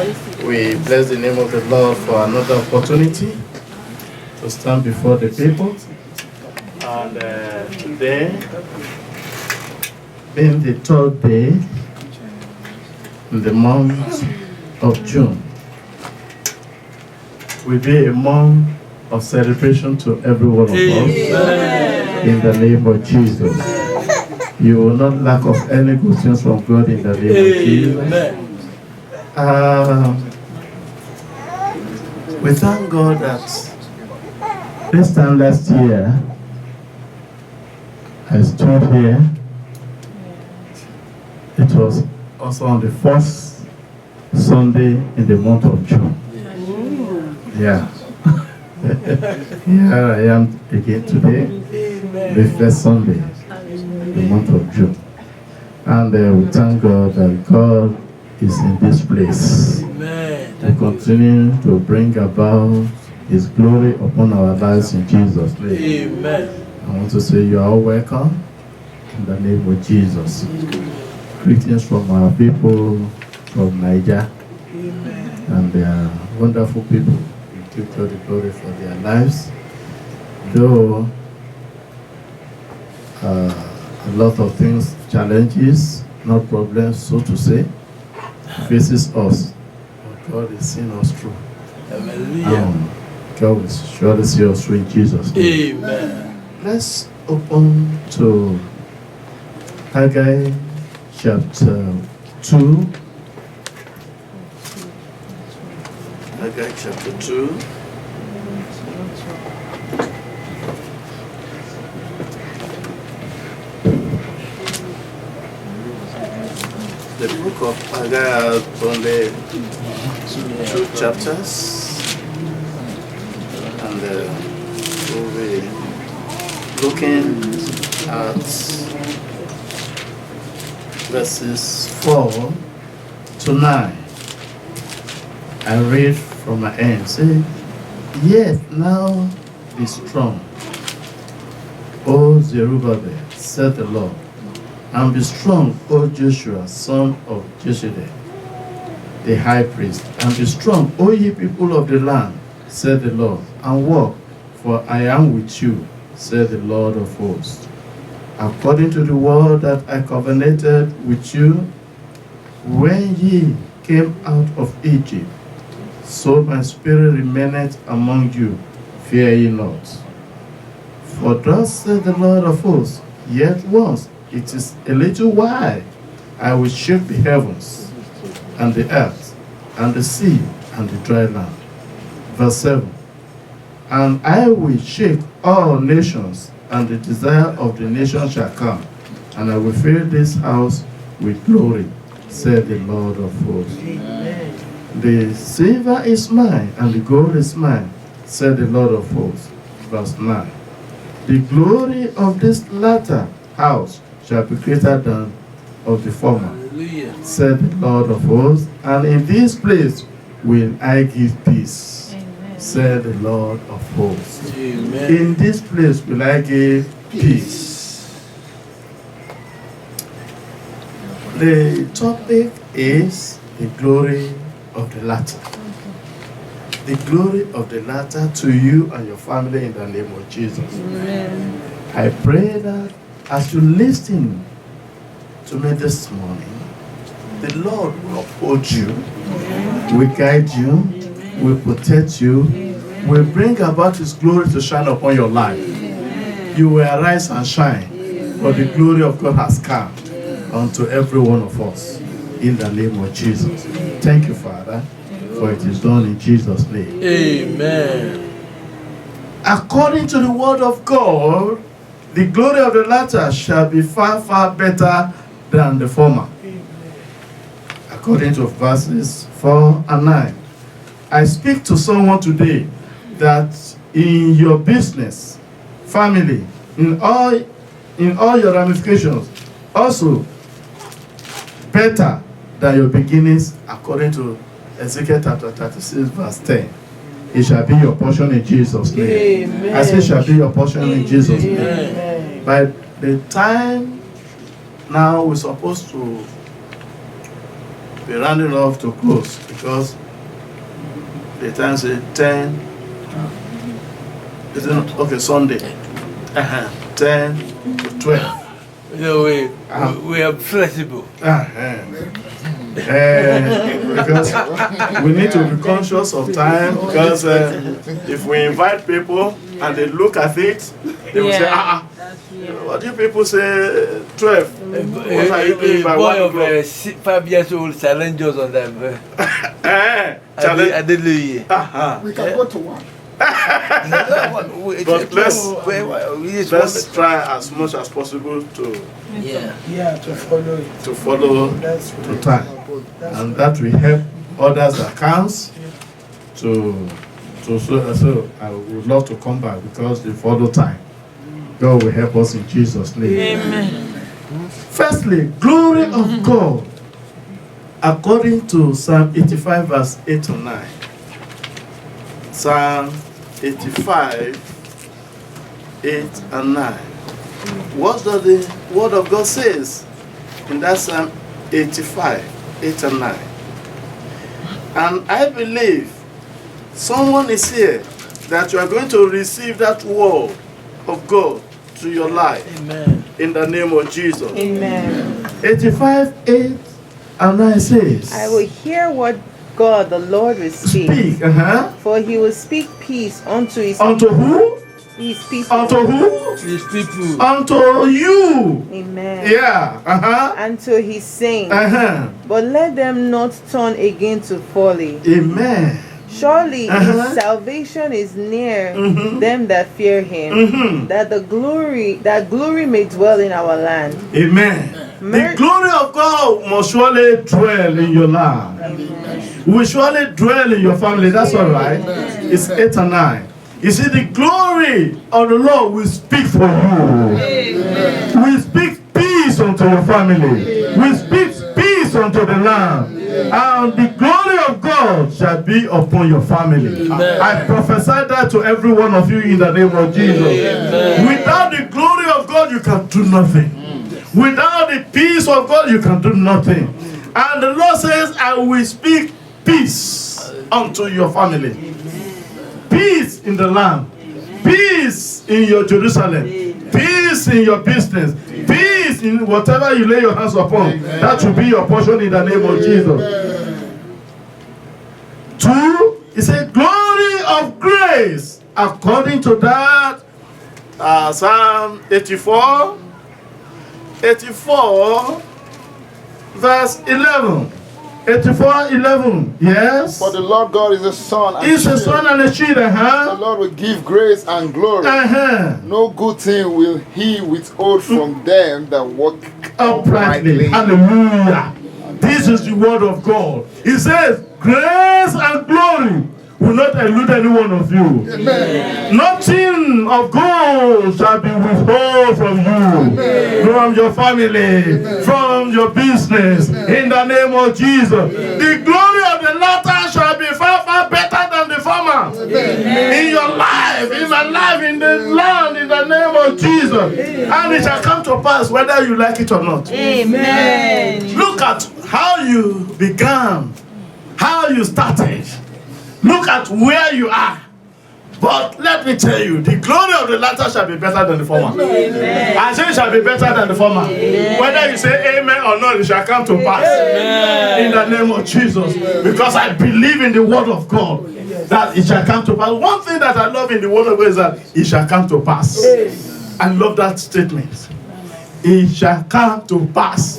We bless the name of the Lord for another opportunity to stand before the people. And today, being the third day in the month of June, will be a month of celebration to every one of us. In the name of Jesus. You will not lack of any good things from God in the name of Jesus. We thank God that this time last year, I stood here. It was also on the first Sunday in the month of June. Yeah. Here I am again today, the first Sunday, the month of June. And we thank God that God is in this place. We continue to bring about His glory upon our lives in Jesus' name. Amen. I want to say you are all welcome in the name of Jesus. Greetings from our people from Niger. And they are wonderful people. We give God the glory for their lives. Though a lot of things, challenges, not problems, so to say, faces us. But God is seeing us through. God will surely see us through in Jesus' name. Amen. Let's open to Haggai chapter 2. Haggai chapter 2. The book of Haggai has only two chapters, and we'll be looking at verses 4 to 9. I read from my end. Say, yet now be strong, O Zerubbabel, said the Lord, and be strong, O Joshua, son of Josedek, the high priest, and be strong, O ye people of the land, said the Lord, and walk, for I am with you, said the Lord of hosts. According to the word that I covenanted with you when ye came out of Egypt, so my spirit remaineth among you, fear ye not. For thus said the Lord of hosts, yet once, it is a little while, I will shake the heavens, and the earth, and the sea, and the dry land. Verse 7. And I will shake all nations, and the desire of the nations shall come, and I will fill this house with glory, said the Lord of hosts. Amen. The silver is mine, and the gold is mine, said the Lord of hosts. Verse 9. The glory of this latter house shall be greater than of the former, hallelujah, said the Lord of hosts, and in this place will I give peace, amen, said the Lord of hosts. Amen. In this place will I give peace. The topic is the glory of the latter. The glory of the latter to you and your family in the name of Jesus. Amen. I pray that as you listen to me this morning, the Lord will uphold you, will guide you, will protect you, will bring about His glory to shine upon your life. You will arise and shine, for the glory of God has come unto every one of us in the name of Jesus. Thank you, Father, for it is done in Jesus' name. Amen. According to the word of God, the glory of the latter shall be far, far better than the former. According to verses 4 and 9. I speak to someone today that in your business, family, in all your ramifications, also better than your beginnings, according to Ezekiel chapter 36, verse 10. It shall be your portion in Jesus' name. Amen. I say it shall be your portion in Jesus' name. Amen. By the time now we're supposed to be rounding off to close because the time say 10. Is it not? Okay, Sunday. 10 to 12. No, we are flexible. Because we need to be conscious of time because if we invite people and they look at it, they will say, what do you people say 12? What are you doing by 1 o'clock? Boy of 5 years old challenge us on them. Challenge. We can go to one. But let's try as much as possible to follow to time, and that will help others that counts so I would love to come back because they follow time. God will help us in Jesus' name. Amen. Firstly, glory of God according to Psalm 85 verse 8 to 9. Psalm 85, 8 and 9. What does the word of God says in that Psalm 85, 8 and 9? And I believe someone is here that you are going to receive that word of God to your life. Amen. In the name of Jesus. Amen. 85, 8 and 9 says, I will hear what God the Lord will speak. For he will speak peace unto his unto who? His people. Unto who? His people. Unto you. Amen. Yeah. Unto his saints. But let them not turn again to folly. Amen. Surely his salvation is near them that fear him, that glory may dwell in our land. Amen. The glory of God must surely dwell in your land. Amen. Will surely dwell in your family. That's all right. It's 8 and 9. You see, the glory of the Lord will speak for you. We speak peace unto your family. We speak peace unto the land. And the glory of God shall be upon your family. Amen. I prophesy that to every one of you in the name of Jesus. Amen. Without the glory of God, you can do nothing. Without the peace of God, you can do nothing. And the Lord says, I will speak peace unto your family. Peace in the land. Peace in your Jerusalem. Peace in your business. Peace in whatever you lay your hands upon. Amen. That will be your portion in the name of Jesus. 2, it says glory of grace. According to that, Psalm 84, verse 11. 84:11. Yes. For the Lord God is a sun and He's a sun and a shield. The Lord will give grace and glory. No good thing will he withhold from them that walk uprightly. Hallelujah. This is the word of God. He says, grace and glory will not elude any one of you. Amen. Nothing of gold shall be withheld from you, from your family, from your business, in the name of Jesus. The glory of the latter shall be far, far better than the former. In your life, in my life, in the land, in the name of Jesus. And it shall come to pass whether you like it or not. Amen. Look at how you began, how you started. Look at where you are. But let me tell you, the glory of the latter shall be better than the former. Amen. I say it shall be better than the former. Amen. Whether you say amen or not, it shall come to pass. Amen. In the name of Jesus. Because I believe in the word of God that it shall come to pass. One thing that I love in the word of God is that it shall come to pass. I love that statement. It shall come to pass.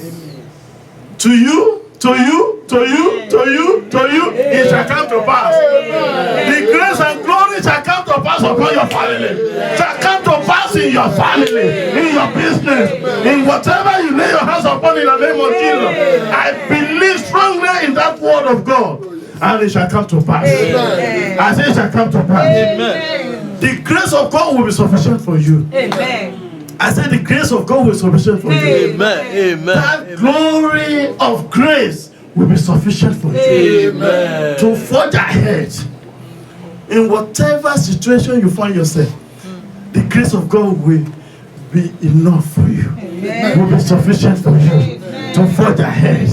To you, to you, to you, to you, to you, it shall come to pass. The grace and glory shall come to pass upon your family. Shall come to pass in your family, in your business, in whatever you lay your hands upon in the name of Jesus. I believe strongly in that word of God, and it shall come to pass. I say it shall come to pass. Amen. The grace of God will be sufficient for you. Amen. I said the grace of God will be sufficient for you. Amen. Amen. That glory of grace will be sufficient for you. Amen. To forge ahead in whatever situation you find yourself. The grace of God will be enough for you. Amen. Will be sufficient for you to forge ahead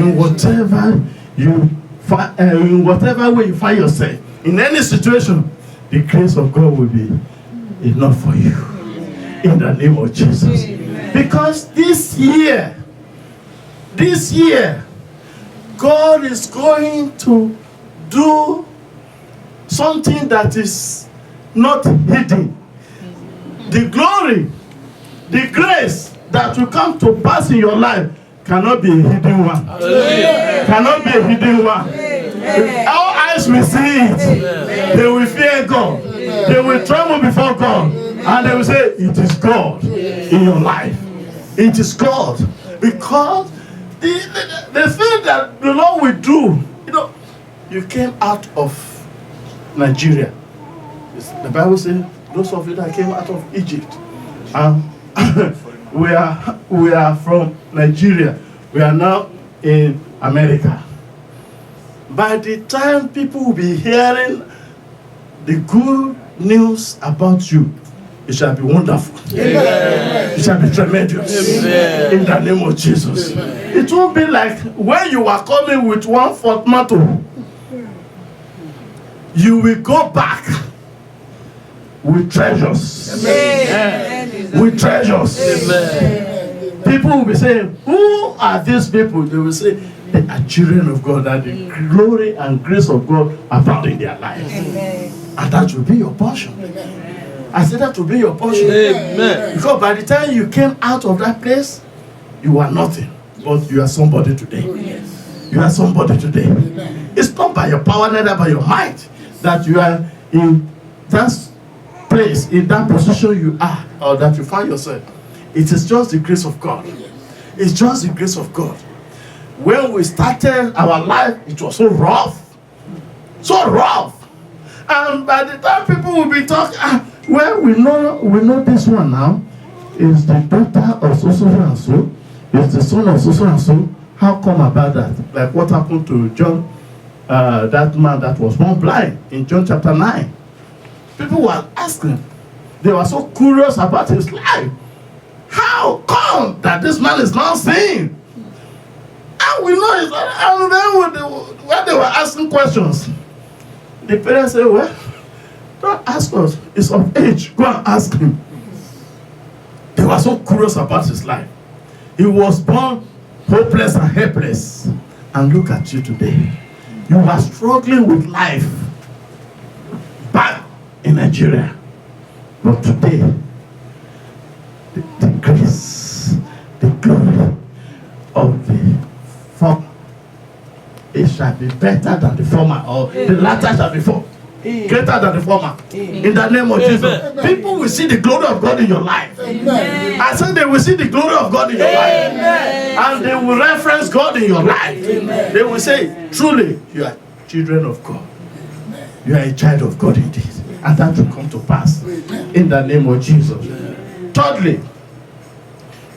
in whatever in whatever way you find yourself, in any situation, the grace of God will be enough for you. In the name of Jesus. Because this year, God is going to do something that is not hidden. The glory, the grace that will come to pass in your life cannot be a hidden one. Cannot be a hidden one. Our eyes will see it. They will fear God. They will tremble before God. And they will say, it is God in your life. It is God. Because the thing that the Lord will do, you came out of Nigeria. The Bible says, those of you that came out of Egypt, we are from Nigeria. We are now in America. By the time people will be hearing the good news about you, it shall be wonderful. Amen. It shall be tremendous. Amen. In the name of Jesus. Amen. It won't be like when you are coming with 1/4 mantle. You will go back with treasures. Amen. With treasures. Amen. People will be saying, who are these people? They will say, they are children of God, that the glory and grace of God are found in their lives. Amen. And that will be your portion. Amen. I said that will be your portion. Amen. Because by the time you came out of that place, you were nothing. But you are somebody today. Yes. You are somebody today. Amen. It's not by your power, neither by your might, that you are in that place, in that position you are, or that you find yourself. It is just the grace of God. It's just the grace of God. When we started our life, it was so rough. So rough. And by the time people will be talking, well, we know this one now is the daughter of so and so, is the son of so and so. How come about that? Like what happened to John, that man that was born blind in John chapter 9. People were asking. They were so curious about his life. How come that this man is not seeing? And we know it. And then when they were asking questions, the parents said, well, don't ask us. It's of age. Go and ask him. They were so curious about his life. He was born hopeless and helpless. And look at you today. You are struggling with life back in Nigeria. But today, the grace, the glory of the former, it shall be better than the former, or the latter shall be greater than the former. In the name of Jesus. People will see the glory of God in your life. Amen. I said they will see the glory of God in your life. And they will reference God in your life. Amen. They will say, truly, you are children of God. You are a child of God indeed. And that will come to pass. In the name of Jesus. Thirdly,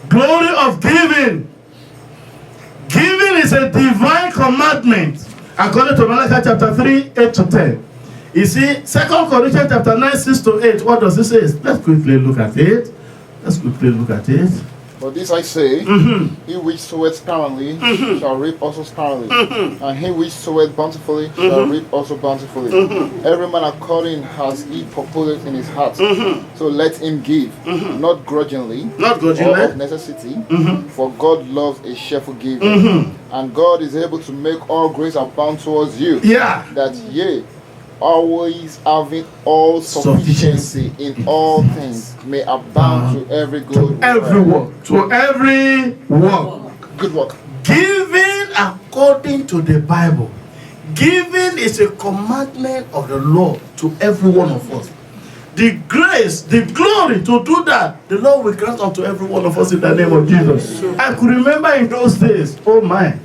glory of giving. Giving is a divine commandment. According to Malachi chapter 3, 8 to 10. You see, 2 Corinthians chapter 9, 6 to 8. What does it say? Let's quickly look at it. But this I say, he which soweth sparingly shall reap also sparingly, and he which soweth bountifully shall reap also bountifully. Every man according as he purposeth in his heart, so let him give, not grudgingly, or of necessity, for God loves a cheerful giver. And God is able to make all grace abound towards you, that ye, always having all sufficiency in all things, may abound to every good work. To every work. Good work. Giving according to the Bible. Giving is a commandment of the Lord to every one of us. The grace, the glory to do that, the Lord will grant unto every one of us in the name of Jesus. I could remember in those days, oh my,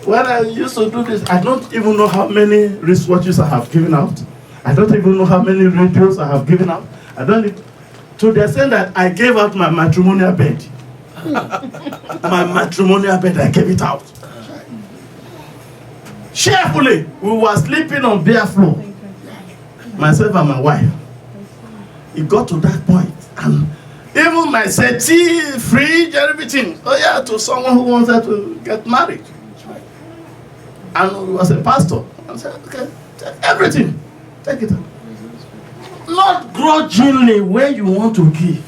when I used to do this, I don't even know how many wristwatches I have given out. I don't even know how many radios I have given out. I don't need, to the extent that I gave out my matrimonial bed. My matrimonial bed, I gave it out. Cheerfully, we were sleeping on bare floor. Myself and my wife. It got to that point, and Even my settee, fridge, everything. Oh yeah, to someone who wanted to get married. And he was a pastor. I said, okay, take everything. Take it. Not grudgingly when you want to give.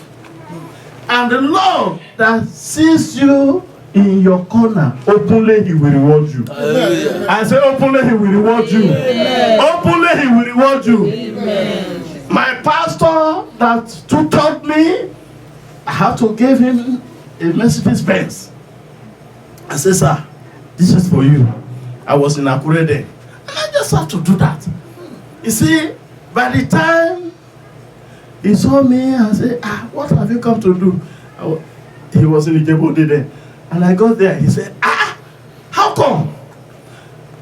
And the Lord that sees you in your corner, openly He will reward you. Hallelujah. I say openly He will reward you. Openly He will reward you. Amen. My pastor that tutored me, I have to give him a Mercedes Benz. I said, sir, this is for you. I was in Akure then. And I just have to do that. You see, by the time he saw me and said, what have you come to do? He was in Ijebu then. And I got there. He said, how come?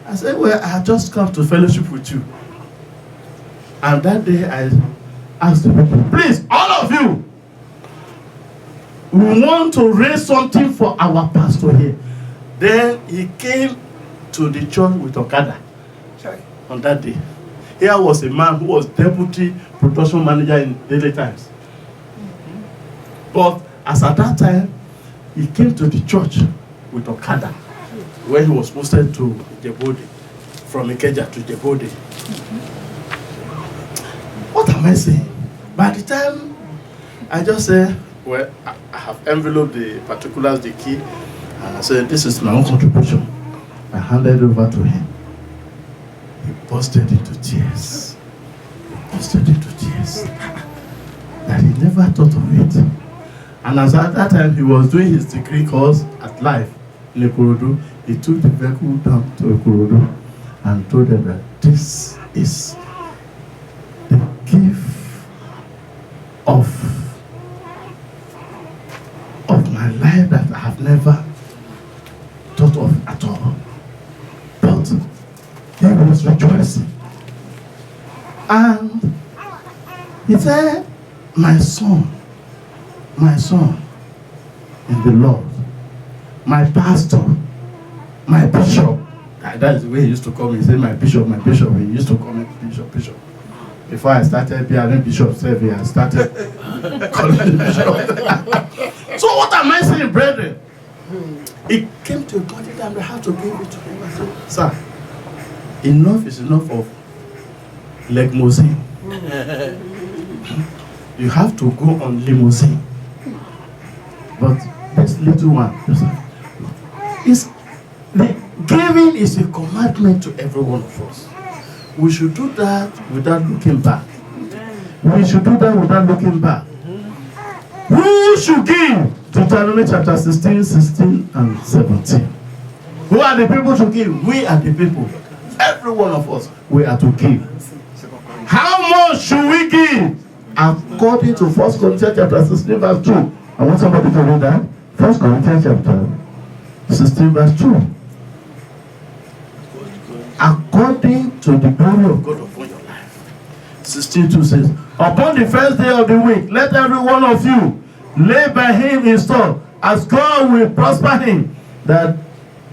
I said, well, I just come to fellowship with you. And that day I asked the people, please, all of you, we want to raise something for our pastor here. Then he came to the church with Okada on that day. Here was a man who was deputy production manager in Daily Times. But as at that time, he came to the church with Okada, where he was posted to Ijebode, from Ikeja to Ijebode. What am I saying? By the time I just said, well, I have enveloped the particulars, the key, and I said, this is my own contribution. I handed it over to him. He busted into tears. He busted into tears. That he never thought of it. And as at that time he was doing his degree course at Life in Ikorodu, he took the vehicle down to Ikorodu and told them that this is the gift of my life that I have never thought of at all. But he was rejoicing. And he said, my son in the Lord, my pastor, my bishop. That is the way he used to call me. He said, my bishop. He used to call me bishop. Before I started being bishop, I started calling me bishop. So what am I saying, brethren? It came to a point and we have to give it to him. I said, sir, enough is enough of limousine. You have to go on limousine. But this little one, giving is a commandment to every one of us. We should do that without looking back. We should do that without looking back. Who should give? Deuteronomy chapter 16 and 17. Who are the people to give? We are the people. Every one of us, we are to give. How much should we give? According to 1 Corinthians chapter 16 verse 2. I want somebody to read that. 1 Corinthians chapter 16 verse 2. According to the glory of God upon your life. 16:2 says, upon the first day of the week, let every one of you lay by him in store, as God will prosper him, that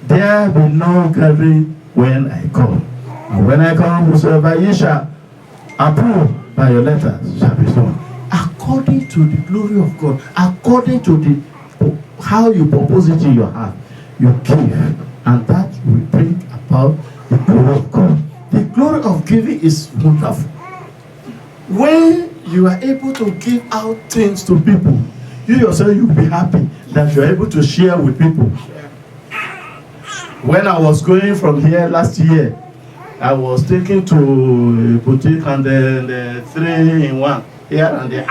there be no gathering when I come. And when I come, whosoever ye shall approve by your letters shall be done. According to the glory of God, according to the how you propose it in your heart, you give, and that will bring about the glory of God. The glory of giving is wonderful. When you are able to give out things to people, you yourself you'll be happy that you're able to share with people. When I was going from here last year, I was taken to a boutique and then 3-in-1 here and there.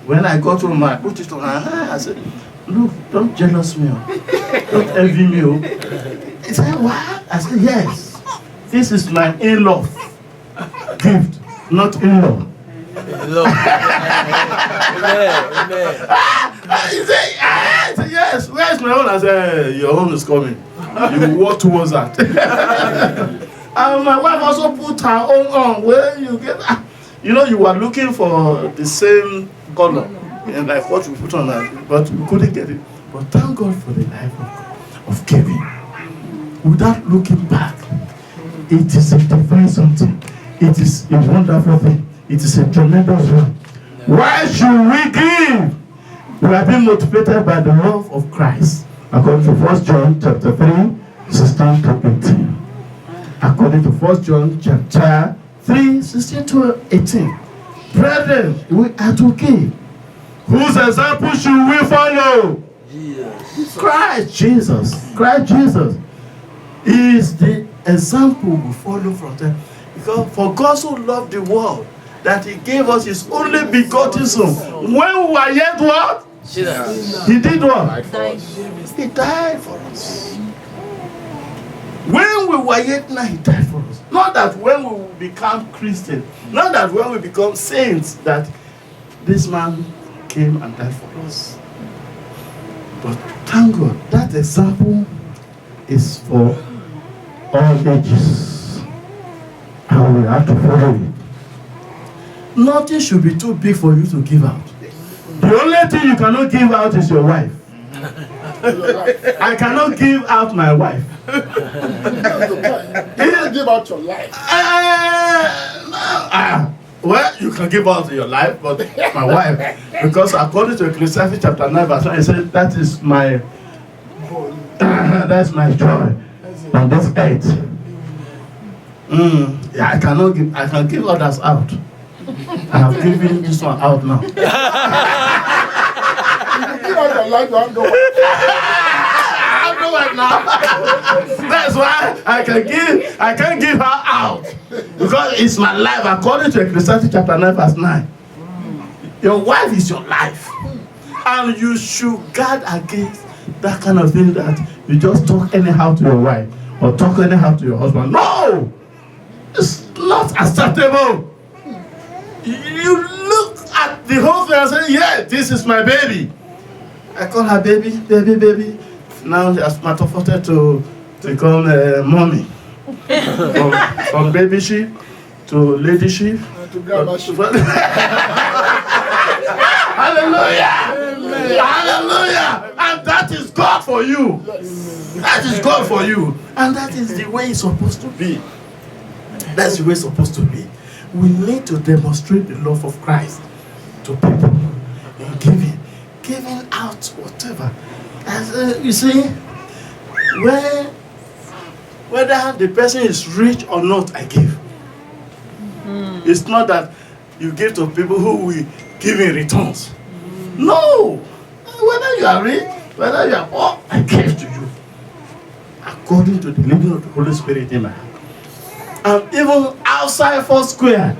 When I got home, I put it on her hand. I said, look, don't jealous me. Don't envy me. He said, what? I said, yes. This is my in-law gift, not in-law. He said, yes. Where's my own? I said, your own is coming. You walk towards that. And my wife also put her own on. Where you get, you were looking for the same color, and like what we put on that, but we couldn't get it. But thank God for the life of giving. Without looking back, it is a divine something. It is a wonderful thing. It is a tremendous one. Why should we give? We are being motivated by the love of Christ. According to 1 John chapter 3, 16 to 18. According to 1 John chapter 3, 16 to 18. Brethren, we are to give. Whose example should we follow? Jesus. Christ Jesus. Christ Jesus is the example we follow from them. Because for God so loved the world that he gave us his only begotten son. When we were yet what? He did what? He died for us. When we were yet now, he died for us. Not that when we will become Christians, not that when we become saints, that this man came and died for us. But thank God, that example is for all ages. And we have to follow it. Nothing should be too big for you to give out. The only thing you cannot give out is your wife. I cannot give out my wife. You can't give out your life. Well, you can give out your life, but my wife, because according to Ecclesiastes chapter 9 verse 9, it says that is my that's my joy on this earth. Yeah, I can give others out. I have given this one out now. You give out your life, you have no one. I have no wife now. That's why I can't give her out. Because it's my life, according to Ecclesiastes chapter 9 verse 9. Your wife is your life. And you should guard against that kind of thing that you just talk anyhow to your wife or talk anyhow to your husband. No! It's not acceptable. You look at the whole thing and say, yeah, this is my baby. I call her baby, baby, baby. Now they are metamorphosed to become mommy. From baby sheep to lady sheep. To grandma sheep. Hallelujah! Amen. Hallelujah! And that is God for you. That is God for you. And that is the way it's supposed to be. That's the way it's supposed to be. We need to demonstrate the love of Christ to people in giving out whatever. As, you see, whether the person is rich or not, I give. It's not that you give to people who will give in returns. No! Whether you are rich, whether you are poor, I give to you. According to the leading of the Holy Spirit in my heart. And even outside Foursquare,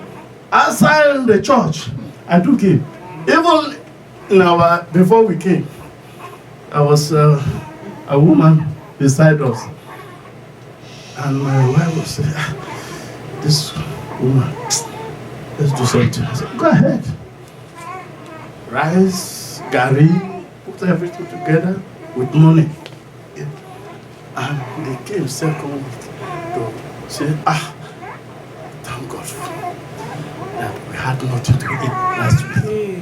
outside the church, I do give. Even in before we came, I was a woman beside us. And my wife was saying, this woman, let's do something. I said, go ahead. Rice, gari, put everything together with money. Yeah. And they came second week to say, thank God that we had nothing to eat last week.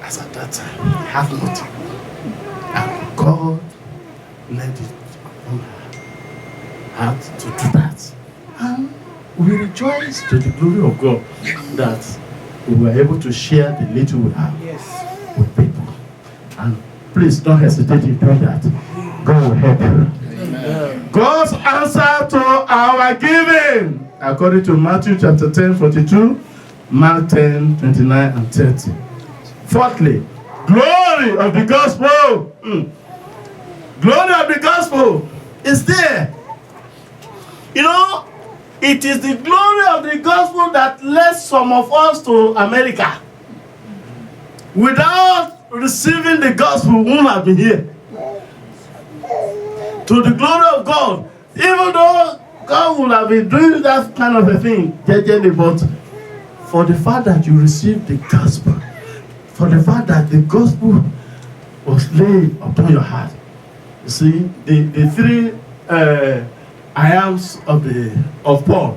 As at that time, we had nothing. And God led it upon her heart to do that. And we rejoice to the glory of God that we were able to share the little we have with people. And please don't hesitate in doing that. God will help you. Amen. God's answer to our giving, according to Matthew chapter 10, 42, Mark 10, 29 and 30. Fourthly, glory of the gospel. Glory of the gospel is there. You know, it is the glory of the gospel that led some of us to America. Without receiving the gospel, we wouldn't have been here. To the glory of God. Even though God would have been doing that kind of a thing, but for the fact that you received the gospel, for the fact that the gospel was laid upon your heart. You see, the three I ams of Paul,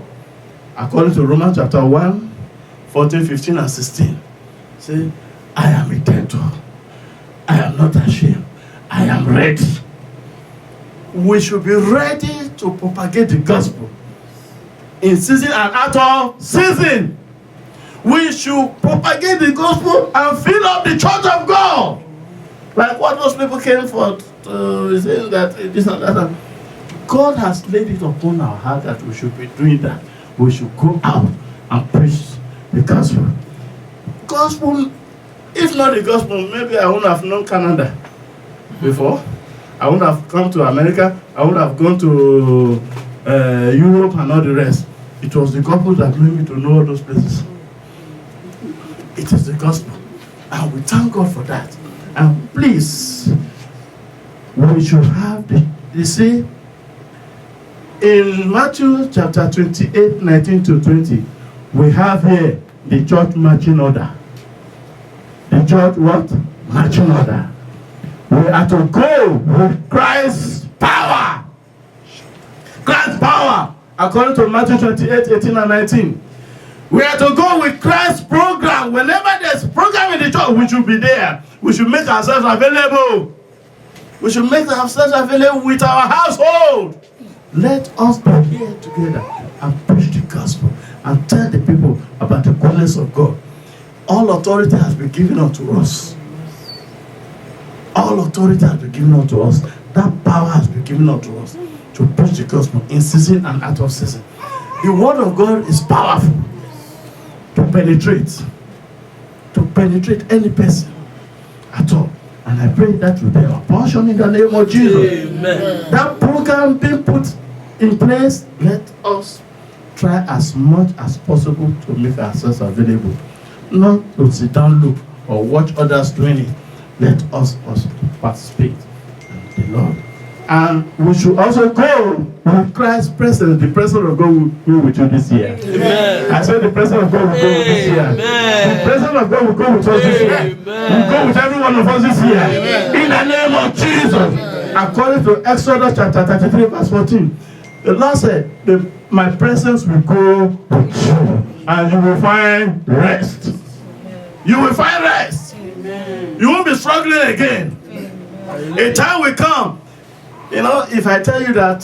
according to Romans chapter 1, 14, 15, and 16. Say, I am a debtor. I am not ashamed. I am ready. We should be ready to propagate the gospel in season and out of season. We should propagate the gospel and fill up the church of God. Like what those people came for, saying that this and that. God has laid it upon our heart that we should be doing that. We should go out and preach the gospel. Gospel, if not the gospel, maybe I wouldn't have known Canada before. I wouldn't have come to America. I would have gone to Europe and all the rest. It was the gospel that made me to know all those places. It is the gospel. And we thank God for that. And please, we should have the, you see, in Matthew chapter 28, 19 to 20, we have here the church marching order. The church what? Marching order. We are to go with Christ's power. Christ's power. According to Matthew 28, 18 and 19. We are to go with Christ's program. Whenever there's a program in the church, we should be there. We should make ourselves available. We should make ourselves available with our household. Let us be here together and preach the gospel and tell the people about the goodness of God. All authority has been given unto us. All authority has been given unto us. That power has been given unto us to preach the gospel in season and out of season. The word of God is powerful to penetrate any person at all. And I pray that will be our portion in the name of Jesus. Amen. That program being put in place, let us try as much as possible to make ourselves available. Not to sit down, look, or watch others doing it. Let us also participate in the Lord. And we should also go with Christ's presence. The presence of God will go with you this year. Amen. I said the presence of God will go with this year. Amen. The presence of God will go with us this year. Amen. Will go with every one of us this year. Amen. In the name of Jesus. According to Exodus chapter 33 verse 14, the Lord said, my presence will go with you and you will find rest. You will find rest. You won't be struggling again. A time will come. You know, if I tell you that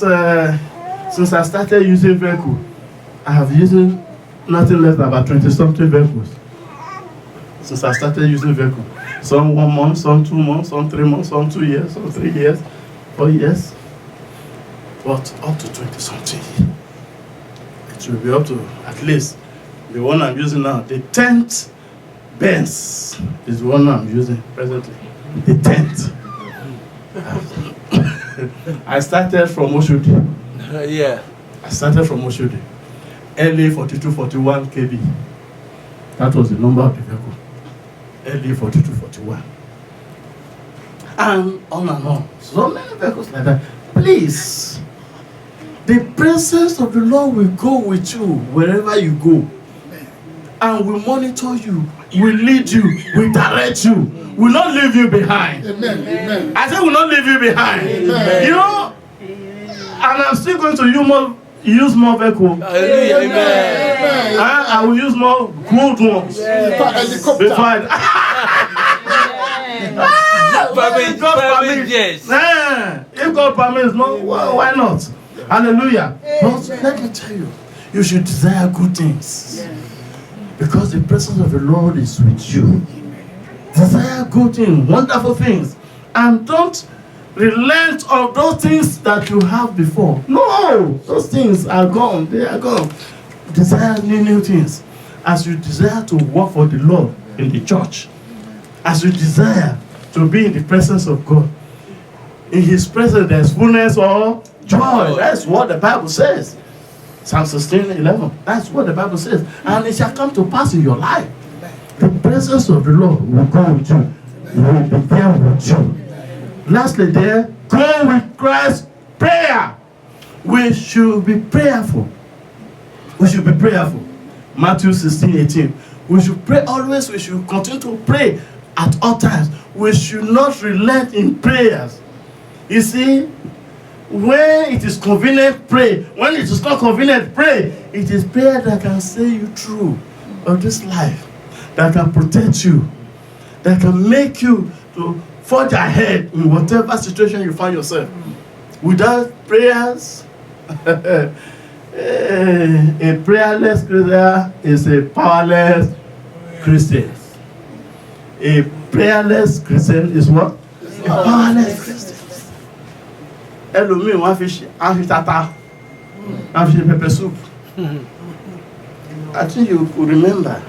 since I started using vehicle, I have used nothing less than about 20-something vehicles. Since I started using vehicle. Some 1 month, some 2 months, some 3 months, some 2 years, some 3 years, 4 years. But up to 20-something. It will be up to at least the one I'm using now. The 10th Benz is the one I'm using presently. The 10th. I started from Oshodi. Yeah. I started from Oshodi. LA 4241 KB. That was the number of the vehicle. LA 4241. And on and on. So many vehicles like that. Please, the presence of the Lord will go with you wherever you go. And will monitor you, will lead you, will direct you, will not leave you behind. Amen. Amen. I said will not leave you behind. Amen. You know, and I'm still going to use more vehicle. Hallelujah. Amen. I will use more good ones. Helicopter. Before I, Yes. if God permits, no, why not? Hallelujah. But let me tell you, you should desire good things. Because the presence of the Lord is with you. Desire good things, wonderful things. And don't relent of those things that you have before. No, those things are gone. They are gone. Desire new things. As you desire to work for the Lord in the church. As you desire to be in the presence of God. In His presence there is fullness of joy. That's what the Bible says. Psalm 16:11. That's what the Bible says. And it shall come to pass in your life. The presence of the Lord will go with you. Will be there with you. Lastly, there, go with Christ's prayer. We should be prayerful. We should be prayerful. Matthew 16:18. We should pray always. We should continue to pray at all times. We should not relent in prayers. You see, when it is convenient, pray. When it is not convenient, pray. It is prayer that can see you through of this life, that can protect you, that can make you to forge ahead in whatever situation you find yourself. Without prayers, a prayerless Christian is a powerless Christian. A prayerless Christian is what? Powerless Christians. Ẹlòmíì wọ́n á fi tata, wọ́n á fi pepper soup. I think you could remember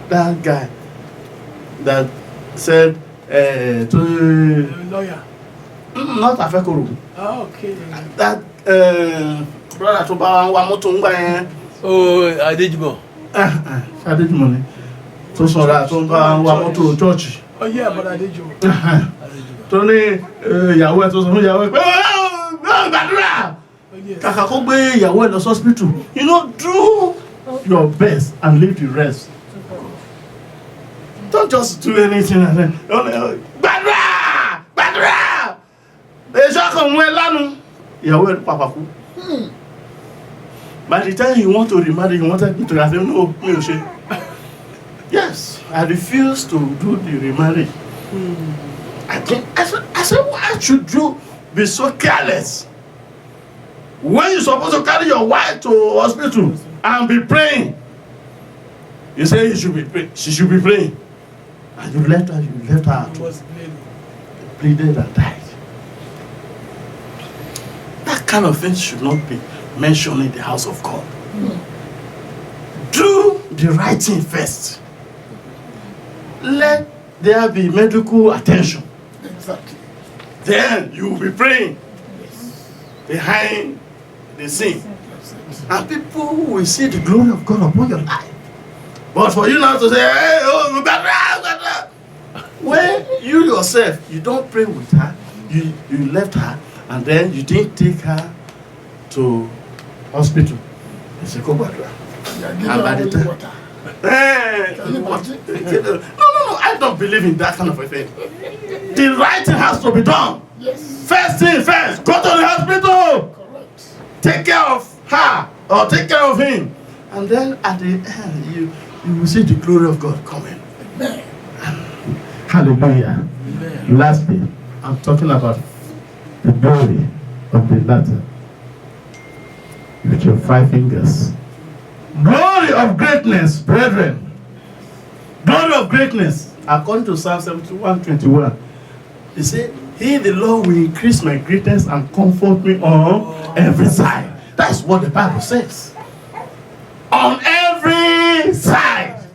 that guy that said to Lawyer. not Afekoro. Oh, okay. That brother tó bá wa mọ́tò ń gbà yẹn. Oh, Adéjùmọ̀. Adéjùmọ̀ ni tó sọ̀rọ̀ tó bá wa mọ́tò church. Oh, yeah, but I did you. Tó ní ìyàwó ẹ̀ tó sọ fún ìyàwó ẹ̀ pé gbàdúrà. Oh, yes. Kàkà kó gbé ìyàwó ẹ̀ lọ hospital. You know, do your best and leave the rest. Don't just do anything and then gbàdúrà. Èso kan mú ẹ lánàá. Ìyàwó ẹ̀ pàpà kú. By the time he want to remarry, he wanted me to have him. No, mi ò ṣe. Yes, I refuse to do the remarriage. I said, why should you be so careless? When you're supposed to carry your wife to hospital and be praying, you say you should be praying. She should be praying, and you left her It was bleeding. bleeding and died. That kind of thing should not be mentioned in the house of God. Do the right thing first. Let there be medical attention. Exactly. Then you will be praying behind the scene. And people will see the glory of God upon your life. But for you now to say, hey, oh, when you yourself, you don't pray with her, you left her, and then you didn't take her to hospital. You say, go back. And by the time, no, I don't believe in that kind of a thing. The right thing has to be done. Yes. First thing first, go to the hospital. Correct. Take care of her or take care of him. And then at the end, you will see the glory of God coming. Amen. Hallelujah. Amen. Lastly, I'm talking about the glory of the latter. With your 5 fingers. Glory of greatness, brethren. Glory of greatness. According to Psalm 71:21, he said, He, the Lord, will increase my greatness and comfort me on every side. That's what the Bible says. On every side.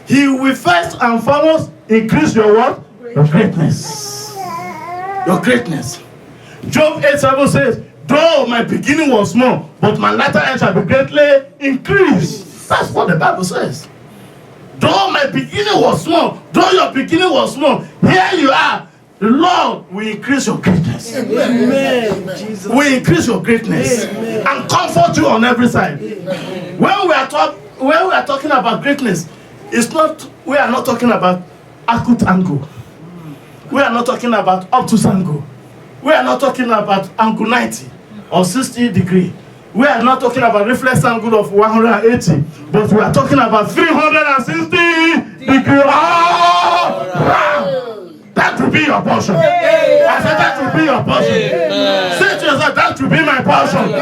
He will first and foremost increase your what? Your greatness. Your greatness. Job 8:7 says, though my beginning was small, but my latter end shall be greatly increased. That's what the Bible says. Though my beginning was small, though your beginning was small, here you are. The Lord will increase your greatness. Amen. Jesus. Will increase your greatness. Amen. And comfort you on every side. When we are talking about greatness, we are not talking about acute angle. We are not talking about obtuse angle. We are not talking about angle 90 or 60 degree. We are not talking about reflex angle of 180, but we are talking about 360 degree. That will be your portion. I said that will be your portion. Say to yourself, that will be my portion.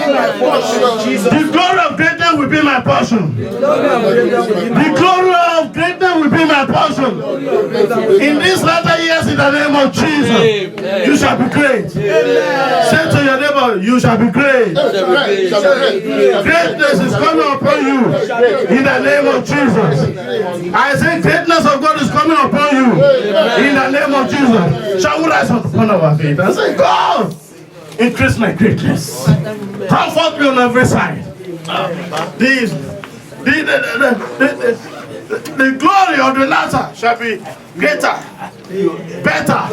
The glory of greatness will be my portion. The glory of greatness will be my portion. In these latter years, in the name of Jesus, you shall be great. Say to your neighbor, you shall be great. Greatness is coming upon you. In the name of Jesus. I say greatness of God is coming upon you. In the name of Jesus. Shall we rise upon our feet and say, God, increase my greatness. Comfort me on every side. The glory of the latter shall be greater, better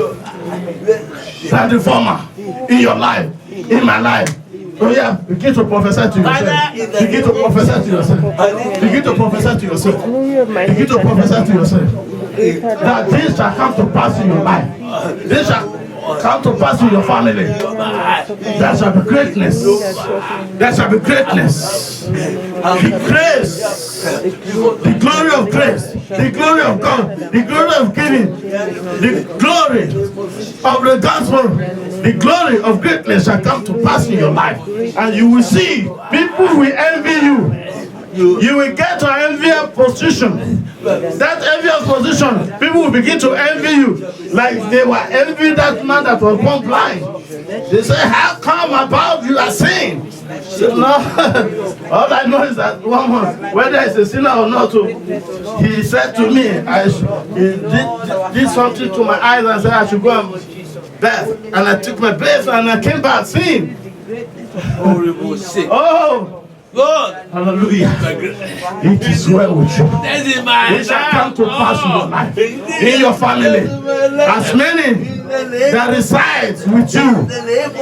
than the former in your life, in my life. Oh yeah, begin to prophesy to yourself. Begin to prophesy to yourself. Begin to prophesy to yourself. Begin to prophesy to yourself. That this shall come to pass in your life. This shall come to pass in your family. There shall be greatness. There shall be greatness. The grace. The glory of grace. The glory of God. The glory of giving. The glory of the gospel. The glory of greatness shall come to pass in your life. And you will see people will envy you. You will get to an envious position. That envious position, people will begin to envy you. Like they were envying that man that was born blind. They say, how come about you are sin? So now, all I know is that one month, whether it's a sinner or not, he said to me, he did something to my eyes and said I should go and bath. And I took my bath and I came back seeing. Oh! God, Hallelujah. It is well with you. that is my It shall come to pass in your life, in your family. As many that resides with you,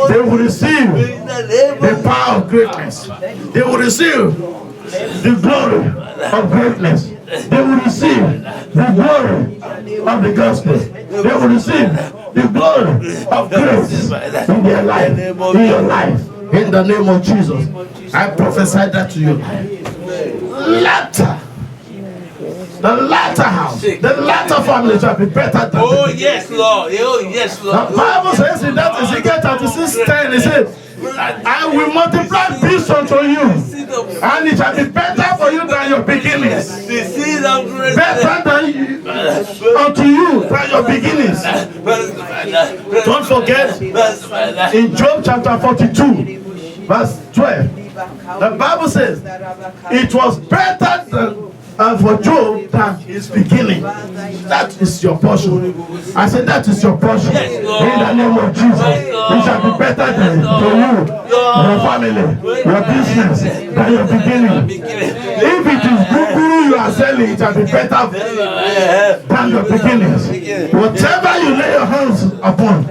they will receive the power of greatness. They will receive the glory of greatness. They will receive the glory of the gospel. They will receive the glory of grace in their life, in your life. In the name of Jesus, I prophesy that to you. Latter, the latter house, the latter family shall be better than Oh, the yes, Lord. Oh, yes, Lord. The Bible says in that Ezekiel 36:10, it says, I will multiply peace unto you, and it shall be better for you than your beginnings. The seed of grace. Better than you, unto you than your beginnings. Don't forget, in Job chapter 42, verse 12, the Bible says, it was better for Job than his beginning. That is your portion. I said that is your portion. In the name of Jesus, it shall be better than for you, your family, your business, than your beginning. If it is guru you are selling, it shall be better than your beginnings. Whatever you lay your hands upon,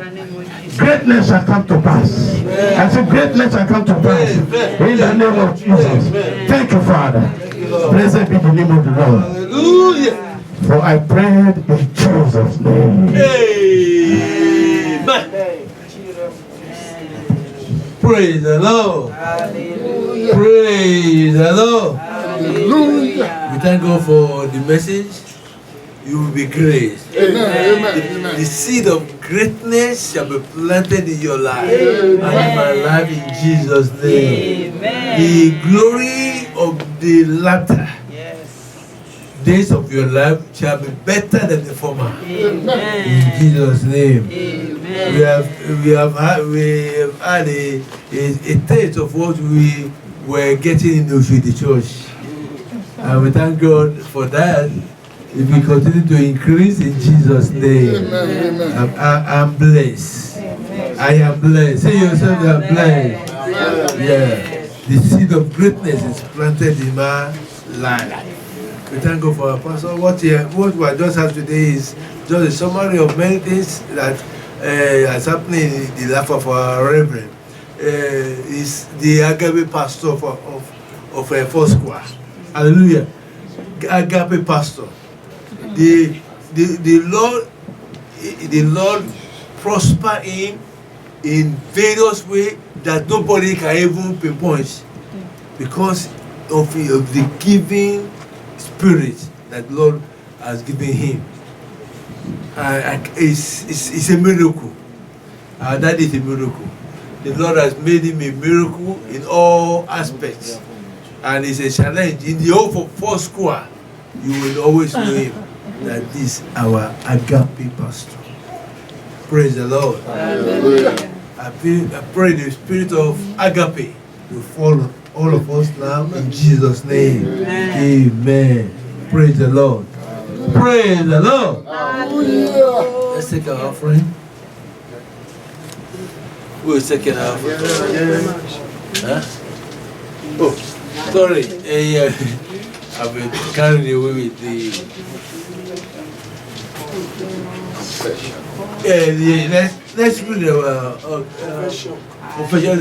greatness shall come to pass. I said greatness shall come to pass. In the name of Jesus. Thank you, Father. Blessed be the name of the Lord. Hallelujah. For I prayed in Jesus' name. Amen. Praise the Lord. Hallelujah. Praise the Lord. Hallelujah. We thank God for the message. You will be great. Amen. Amen. The seed of greatness shall be planted in your life Amen. and in my life in Jesus' name. Amen. The glory of the latter days of your life shall be better than the former. In Jesus' name. We have had a taste of what we were getting in the church. And we thank God for that. If we continue to increase in Jesus' name, I'm blessed. I am blessed. Say yourself, you are blessed. Yeah. The seed of greatness is planted in my life. We thank God for our pastor. What we are just have today is just a summary of many things that is happening in the life of our Reverend. Is the Agape pastor of Foursquare. Hallelujah. Agape pastor. The Lord prosper him in various ways that nobody can even pinpoint because of the giving spirit that Lord has given him. It's a miracle. That is a miracle. The Lord has made him a miracle in all aspects, and it's a challenge in the whole Foursquare. You will always know him. That is our Agape pastor. Praise the Lord. Hallelujah. I pray the spirit of Agape will fall on all of us now in Jesus' name. Amen. Praise the Lord. Praise the Lord. Hallelujah. Let's take our offering. We'll take an offering. Huh? Oh, sorry. I've been carried away with the. Let's read the confession.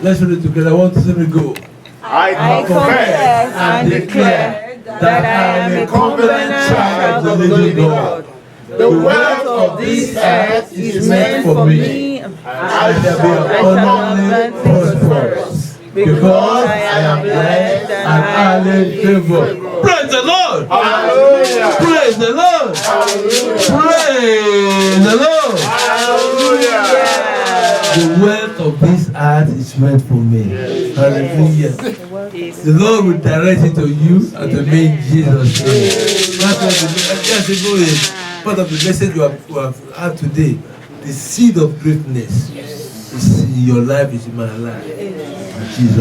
Let's read it together. 1, 2, 3, go. I confess and declare that I am a covenant child of the living God. The wealth of this earth is meant for me, and I shall be abundantly prosperous, because I am blessed and highly favored. Praise the Lord! Hallelujah. Praise the Lord! Hallelujah. Praise the Lord! Hallelujah. The wealth of this earth is meant for me. Hallelujah. The Lord will direct it to you and to me in Jesus' name. Part of the message you have had today. The seed of greatness is in your life, is in my life. Jesus.